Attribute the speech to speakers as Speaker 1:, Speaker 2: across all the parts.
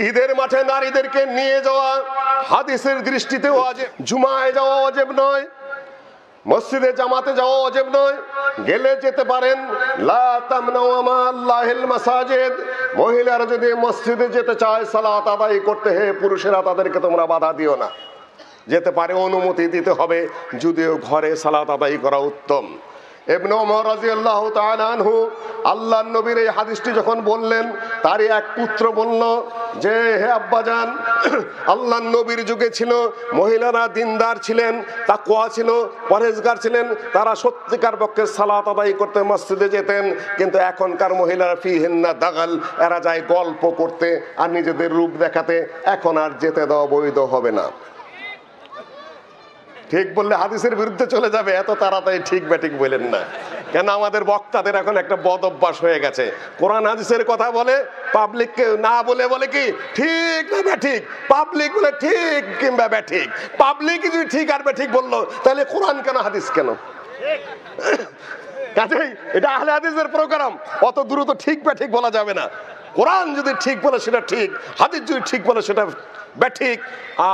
Speaker 1: ঈদের মাঠে নারীদেরকে নিয়ে যাওয়া হাদিসের দৃষ্টিতে ওয়াজিব, জুমায় যাওয়া ওয়াজিব নয়, মসজিদে জামাতে যাওয়া ওয়াজিব নয়, গেলে যেতে পারেন। লা তামনাউ মা আল্লাহিল মাসাজিদ, মহিলারা যদি মসজিদে যেতে চায় সালাত আদায় করতে, হে পুরুষেরা তাদেরকে তোমরা বাধা দিও না, যেতে পারে, অনুমতি দিতে হবে, যদিও ঘরে সালাত আদায় করা উত্তম। ইবনে ওমর রাদিয়াল্লাহু তাআলা আনহু আল্লাহর নবীর এই হাদিসটি যখন বললেন, তারই এক পুত্র বলল যে হে আব্বাজান, আল্লাহর নবীর যুগে ছিল মহিলারা দিনদার ছিলেন, তাকওয়া ছিল, পরহেজগার ছিলেন, তারা সত্যিকার পক্ষে সালাত আদায় করতে মসজিদে যেতেন, কিন্তু এখনকার মহিলারা ফিহিন্না দাগাল, এরা যায় গল্প করতে আর নিজেদের রূপ দেখাতে, এখন আর যেতে দেওয়া বৈধ হবে না। ঠিক বললে হাদিসের বিরুদ্ধে চলে যাবে, এত তাড়াতাড়ি ঠিক ব্যাঠিক বলেন না, কেন আমাদের বক্তাদের এখন একটা বদ অভ্যাস হয়ে গেছে, কোরআন হাদিসের কথা বলে পাবলিককে না বলে বলে কি ঠিক না ব্যাঠিক, পাবলিক বলে ঠিক কিংবা ব্যাঠিক। পাবলিক যদি ঠিক আর ব্যাঠিক বললো তাহলে কোরআন কেন হাদিস কেন? কাজেই এটা আহলে হাদিসের প্রোগ্রাম, অত দ্রুত ঠিক ব্যাঠিক বলা যাবে না। কোরআন যদি ঠিক বলে সেটা ঠিক, হাদিস যদি ঠিক বলে সেটা ব্যাঠিক,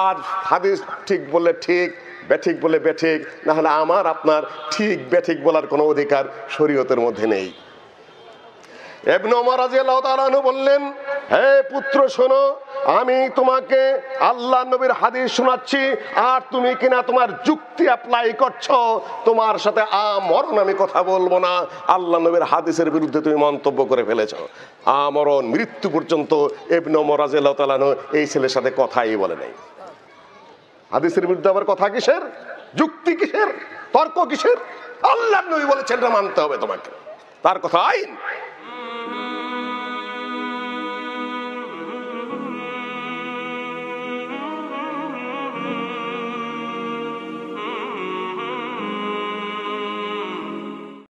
Speaker 1: আর হাদিস ঠিক বললে ঠিক, ব্যাঠিক বলে ব্যাঠিক, না হলে আমার আপনার ঠিক ব্যাঠিক বলার কোনো অধিকার শরীয়তের মধ্যে নেই। ইবনে ওমর রাদিয়াল্লাহু তাআলা আনহু বললেন, হে পুত্র শোনো, আমি তোমাকে আল্লাহর নবীর হাদিস শোনাচ্ছি, আর তুমি কিনা তোমার যুক্তি অ্যাপ্লাই করছো, তোমার সাথে আমরণ আমি কথা বলবো না। আল্লাহর নবীর হাদিসের বিরুদ্ধে তুমি মন্তব্য করে ফেলেছো, আমরণ মৃত্যু পর্যন্ত ইবনে ওমর রাদিয়াল্লাহু তাআলা আনহু এই ছেলের সাথে কথাই বলে নাই। হাদিসের বিরুদ্ধে আবার কথা কিসের, যুক্তি কিসের, তর্ক কিসের? আল্লাহর নবী বলেছেন এটা মানতে হবে তোমাকে, তার কথা আইন।